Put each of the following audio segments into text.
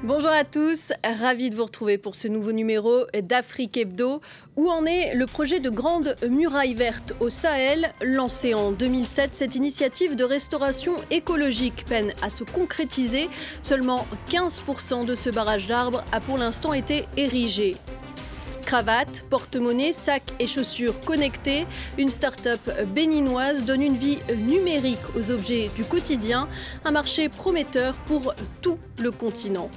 Bonjour à tous, ravi de vous retrouver pour ce nouveau numéro d'Afrique Hebdo. Où en est le projet de grande muraille verte au Sahel? Lancé en 2007, cette initiative de restauration écologique peine à se concrétiser. Seulement 15% de ce barrage d'arbres a pour l'instant été érigé. Cravates, porte-monnaie, sacs et chaussures connectés, une start-up béninoise donne une vie numérique aux objets du quotidien, un marché prometteur pour tout le continent.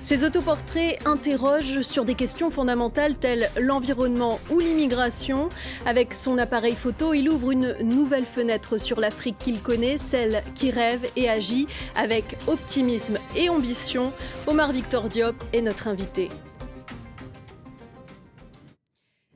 Ces autoportraits interrogent sur des questions fondamentales telles l'environnement ou l'immigration. Avec son appareil photo, il ouvre une nouvelle fenêtre sur l'Afrique qu'il connaît, celle qui rêve et agit avec optimisme et ambition. Omar Victor Diop est notre invité.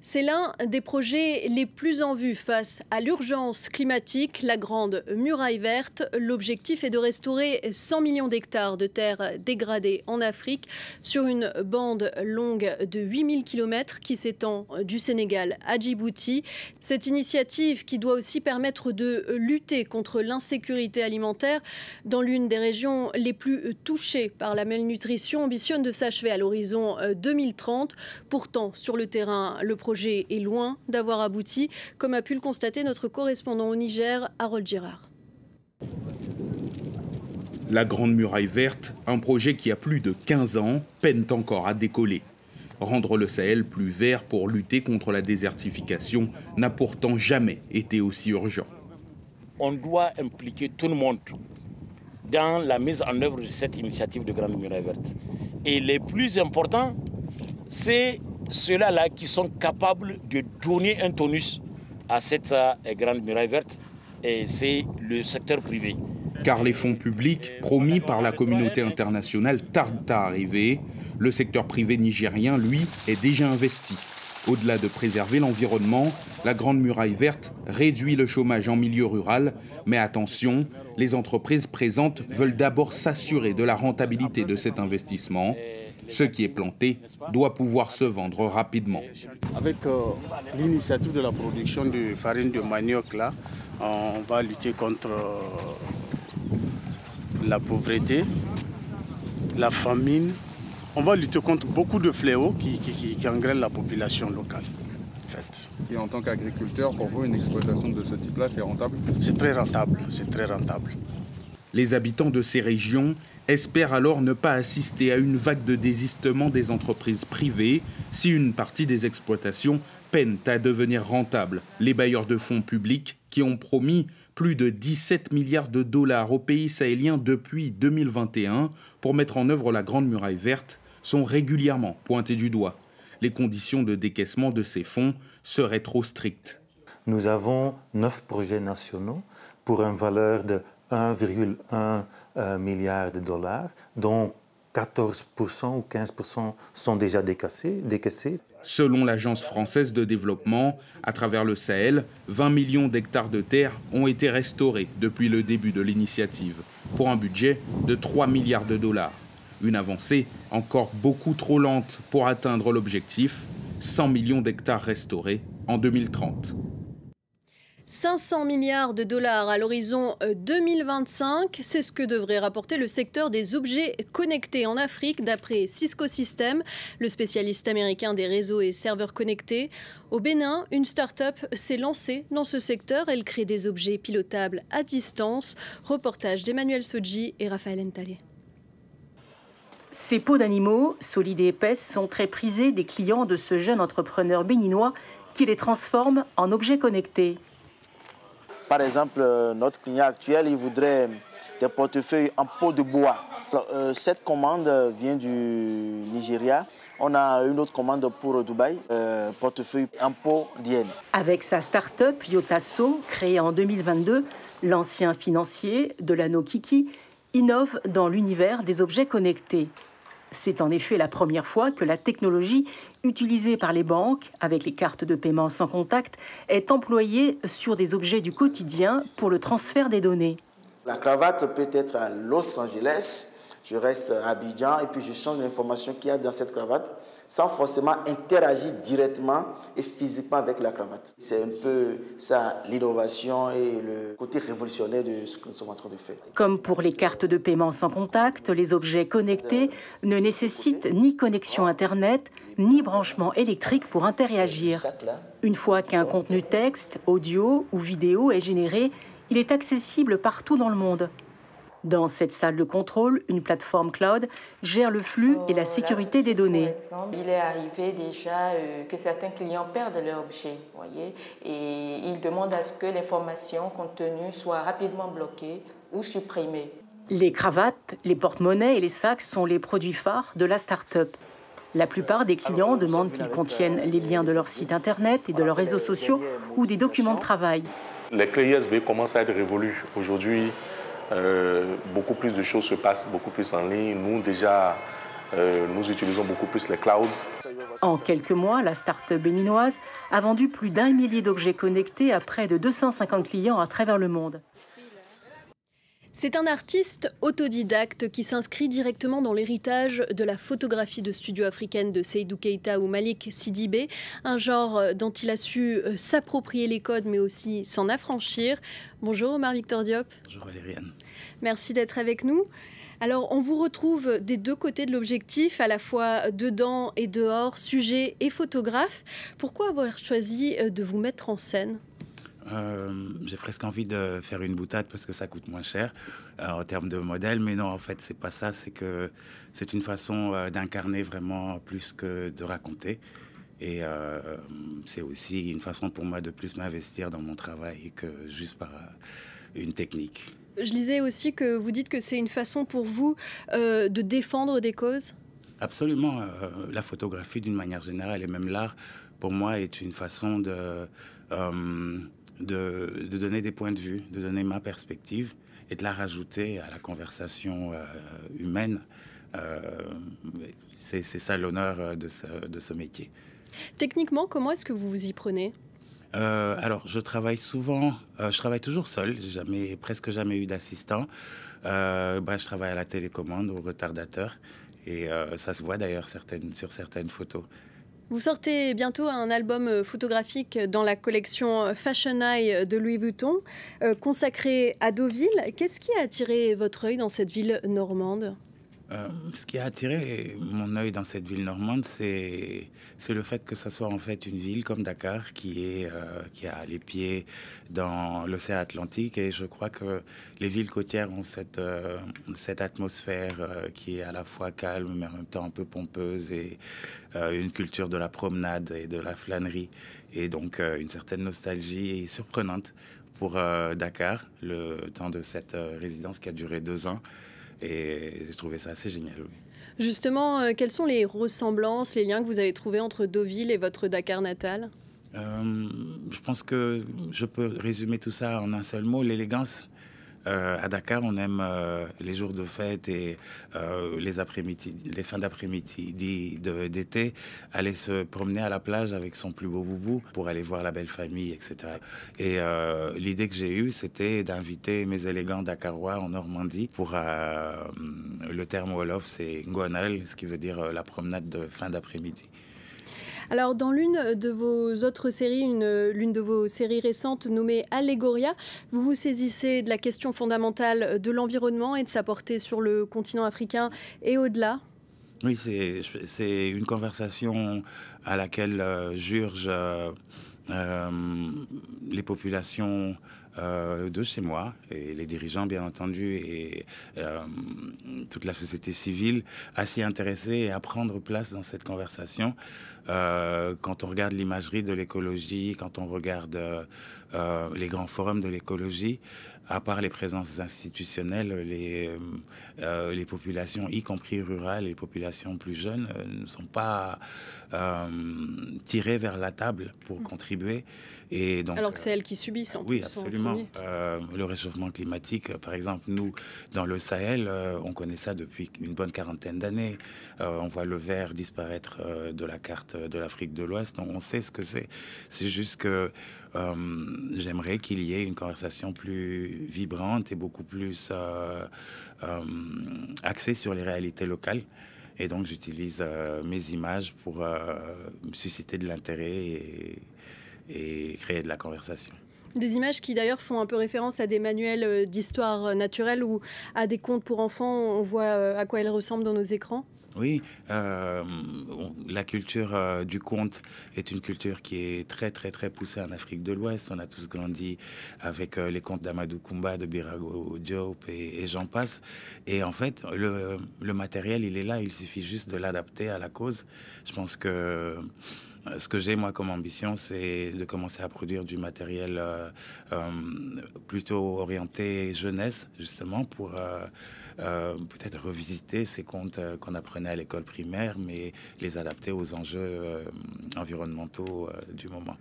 C'est l'un des projets les plus en vue face à l'urgence climatique, la Grande Muraille Verte. L'objectif est de restaurer 100 millions d'hectares de terres dégradées en Afrique sur une bande longue de 8000 km qui s'étend du Sénégal à Djibouti. Cette initiative qui doit aussi permettre de lutter contre l'insécurité alimentaire dans l'une des régions les plus touchées par la malnutrition ambitionne de s'achever à l'horizon 2030. Pourtant, sur le terrain, le projet est loin d'avoir abouti, comme a pu le constater notre correspondant au Niger, Harold Girard. La Grande Muraille Verte, un projet qui a plus de 15 ans, peine encore à décoller. Rendre le Sahel plus vert pour lutter contre la désertification n'a pourtant jamais été aussi urgent. On doit impliquer tout le monde dans la mise en œuvre de cette initiative de Grande Muraille Verte. Et les plus importants, c'est ceux-là qui sont capables de donner un tonus à cette Grande Muraille Verte, et c'est le secteur privé. Car les fonds publics promis par la communauté internationale tardent à arriver. Le secteur privé nigérien, lui, est déjà investi. Au-delà de préserver l'environnement, la Grande Muraille Verte réduit le chômage en milieu rural. Mais attention, les entreprises présentes veulent d'abord s'assurer de la rentabilité de cet investissement. Ce qui est planté doit pouvoir se vendre rapidement. Avec l'initiative de la production de farine de manioc, là, on va lutter contre la pauvreté, la famine. On va lutter contre beaucoup de fléaux qui engrènent la population locale. En fait. Et en tant qu'agriculteur, pour vous, une exploitation de ce type-là, c'est rentable? C'est très rentable, c'est très rentable. Les habitants de ces régions espèrent alors ne pas assister à une vague de désistement des entreprises privées si une partie des exploitations peinent à devenir rentables. Les bailleurs de fonds publics, qui ont promis plus de 17 milliards de dollars aux pays sahéliens depuis 2021 pour mettre en œuvre la Grande Muraille Verte, sont régulièrement pointés du doigt. Les conditions de décaissement de ces fonds seraient trop strictes. Nous avons 9 projets nationaux pour une valeur de 1,1 milliard de dollars, dont 14% ou 15% sont déjà décaissés. Selon l'Agence française de développement, à travers le Sahel, 20 millions d'hectares de terre ont été restaurés depuis le début de l'initiative, pour un budget de 3 milliards de dollars. Une avancée encore beaucoup trop lente pour atteindre l'objectif, 100 millions d'hectares restaurés en 2030. 500 milliards de dollars à l'horizon 2025, c'est ce que devrait rapporter le secteur des objets connectés en Afrique, d'après Cisco Systems, le spécialiste américain des réseaux et serveurs connectés. Au Bénin, une start-up s'est lancée dans ce secteur. Elle crée des objets pilotables à distance. Reportage d'Emmanuel Sodji et Raphaël Ntalé. Ces peaux d'animaux, solides et épaisses, sont très prisées des clients de ce jeune entrepreneur béninois qui les transforme en objets connectés. Par exemple, notre client actuel, il voudrait des portefeuilles en peau de bois. Cette commande vient du Nigeria. On a une autre commande pour Dubaï, portefeuille en peau d'hyène. Avec sa start-up Yotasso, créée en 2022, l'ancien financier Delano Kiki innove dans l'univers des objets connectés. C'est en effet la première fois que la technologie utilisée par les banques, avec les cartes de paiement sans contact, est employée sur des objets du quotidien pour le transfert des données. La cravate peut être à Los Angeles, Je reste à Abidjan et puis je change l'information qu'il y a dans cette cravate sans forcément interagir directement et physiquement avec la cravate. C'est un peu ça l'innovation et le côté révolutionnaire de ce que nous sommes en train de faire. Comme pour les cartes de paiement sans contact, les objets connectés ne nécessitent ni connexion Internet, ni branchement électrique pour interagir. Une fois qu'un contenu texte, audio ou vidéo est généré, il est accessible partout dans le monde. Dans cette salle de contrôle, une plateforme cloud gère le flux et la sécurité des données. Par exemple, il est arrivé déjà que certains clients perdent leur objet, voyez, et ils demandent à ce que l'information contenue soit rapidement bloquée ou supprimée. Les cravates, les porte-monnaies et les sacs sont les produits phares de la start-up. La plupart des clients demandent qu'ils contiennent les liens de leur site internet et de leurs réseaux sociaux ou des documents de travail. Les clés USB commencent à être révolues. Aujourd'hui, beaucoup plus de choses se passent beaucoup plus en ligne. Nous, déjà, nous utilisons beaucoup plus les clouds. En quelques mois, la start-up béninoise a vendu plus d'1 millier d'objets connectés à près de 250 clients à travers le monde. C'est un artiste autodidacte qui s'inscrit directement dans l'héritage de la photographie de studio africaine de Seydou Keita ou Malik Sidibé, un genre dont il a su s'approprier les codes mais aussi s'en affranchir. Bonjour Omar Victor Diop. Bonjour Valériane. Merci d'être avec nous. Alors, on vous retrouve des deux côtés de l'objectif, à la fois dedans et dehors, sujet et photographe. Pourquoi avoir choisi de vous mettre en scène ? J'ai presque envie de faire une boutade parce que ça coûte moins cher en termes de modèle, mais non, en fait, c'est pas ça. C'est que c'est une façon d'incarner vraiment plus que de raconter. Et c'est aussi une façon pour moi de plus m'investir dans mon travail que juste par une technique. Je lisais aussi que vous dites que c'est une façon pour vous de défendre des causes. Absolument. La photographie, d'une manière générale, et même l'art, pour moi, est une façon de donner des points de vue, de donner ma perspective et de la rajouter à la conversation humaine. C'est ça l'honneur de ce métier. Techniquement, comment est-ce que vous vous y prenez ? Alors, je travaille toujours seul, j'ai presque jamais eu d'assistant. Je travaille à la télécommande, au retardateur, et ça se voit d'ailleurs sur certaines photos. Vous sortez bientôt un album photographique dans la collection Fashion Eye de Louis Vuitton, consacré à Deauville. Qu'est-ce qui a attiré votre œil dans cette ville normande ? Ce qui a attiré mon œil dans cette ville normande, c'est le fait que ça soit en fait une ville comme Dakar qui a les pieds dans l'océan Atlantique. Et je crois que les villes côtières ont cette atmosphère qui est à la fois calme mais en même temps un peu pompeuse, et une culture de la promenade et de la flânerie, et donc une certaine nostalgie surprenante pour Dakar, le temps de cette résidence qui a duré 2 ans. Et j'ai trouvé ça assez génial, oui. Justement, quelles sont les ressemblances, les liens que vous avez trouvés entre Deauville et votre Dakar natal ? Je pense que je peux résumer tout ça en un seul mot, l'élégance. À Dakar, on aime les jours de fête et les fins d'après-midi d'été, aller se promener à la plage avec son plus beau boubou pour aller voir la belle famille, etc. Et l'idée que j'ai eue, c'était d'inviter mes élégants dakarois en Normandie pour le terme wolof, c'est Ngonal, ce qui veut dire la promenade de fin d'après-midi. Alors, dans l'une de vos autres séries, l'une de vos séries récentes nommée Allegoria, vous vous saisissez de la question fondamentale de l'environnement et de sa portée sur le continent africain et au-delà. Oui, c'est une conversation à laquelle j'urge les populations de chez moi, et les dirigeants bien entendu, et toute la société civile à s'y intéresser et à prendre place dans cette conversation. Quand on regarde l'imagerie de l'écologie, quand on regarde les grands forums de l'écologie, à part les présences institutionnelles, les populations, y compris rurales, les populations plus jeunes, ne sont pas tirées vers la table pour contribuer. Et donc, alors que c'est elles qui subissent en oui, plus, absolument. Le réchauffement climatique, par exemple, nous, dans le Sahel, on connaît ça depuis une bonne 40aine d'années. On voit le vert disparaître de la carte de l'Afrique de l'Ouest, donc on sait ce que c'est. C'est juste que j'aimerais qu'il y ait une conversation plus vibrante et beaucoup plus axée sur les réalités locales. Et donc, j'utilise mes images pour susciter de l'intérêt et créer de la conversation. Des images qui d'ailleurs font un peu référence à des manuels d'histoire naturelle ou à des contes pour enfants. On voit à quoi elles ressemblent dans nos écrans. Oui, la culture du conte est une culture qui est très poussée en Afrique de l'Ouest. On a tous grandi avec les contes d'Amadou Koumba, de Birago Diop et j'en passe. Et en fait, le matériel, il est là, il suffit juste de l'adapter à la cause. Je pense que ce que j'ai, moi, comme ambition, c'est de commencer à produire du matériel plutôt orienté jeunesse, justement, pour peut-être revisiter ces contes qu'on apprenait à l'école primaire, mais les adapter aux enjeux environnementaux du moment.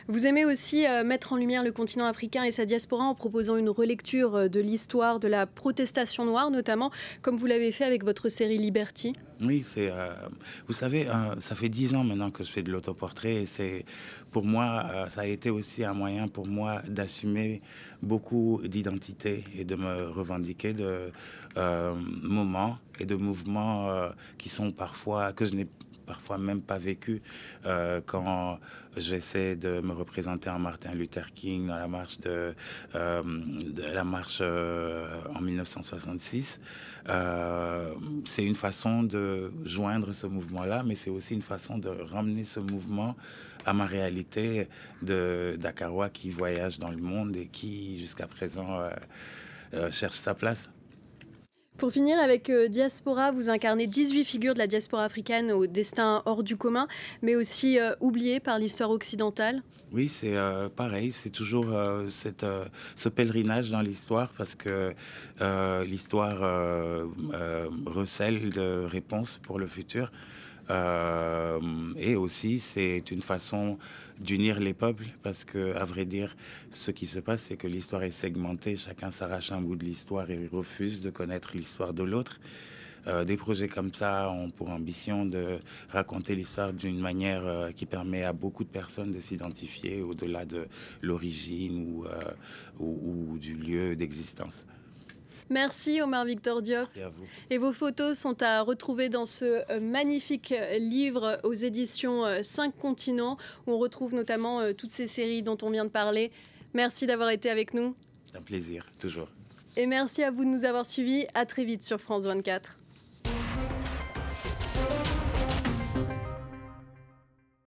Vous aimez aussi mettre en lumière le continent africain et sa diaspora en proposant une relecture de l'histoire de la protestation noire, notamment, comme vous l'avez fait avec votre série Liberty. Oui, vous savez, ça fait 10 ans maintenant que je fais de l'autoportrait et c'est, pour moi, ça a été aussi un moyen pour moi d'assumer beaucoup d'identité et de me revendiquer de moments et de mouvements qui sont que je n'ai parfois même pas vécu quand j'essaie de me représenter en Martin Luther King dans la marche en 1966. C'est une façon de joindre ce mouvement-là, mais c'est aussi une façon de ramener ce mouvement à ma réalité de Dakarois qui voyage dans le monde et qui, jusqu'à présent, cherche sa place. Pour finir avec Diaspora, vous incarnez 18 figures de la diaspora africaine au destin hors du commun, mais aussi oubliées par l'histoire occidentale. Oui, c'est pareil, c'est toujours ce pèlerinage dans l'histoire parce que l'histoire recèle de réponses pour le futur. Et aussi, c'est une façon d'unir les peuples parce que, à vrai dire, ce qui se passe, c'est que l'histoire est segmentée. Chacun s'arrache un bout de l'histoire et refuse de connaître l'histoire de l'autre. Des projets comme ça ont pour ambition de raconter l'histoire d'une manière qui permet à beaucoup de personnes de s'identifier au-delà de l'origine ou du lieu d'existence. Merci Omar Victor Diop. Merci à vous. Et vos photos sont à retrouver dans ce magnifique livre aux éditions 5 continents, où on retrouve notamment toutes ces séries dont on vient de parler. Merci d'avoir été avec nous. C'est un plaisir, toujours. Et merci à vous de nous avoir suivis. À très vite sur France 24.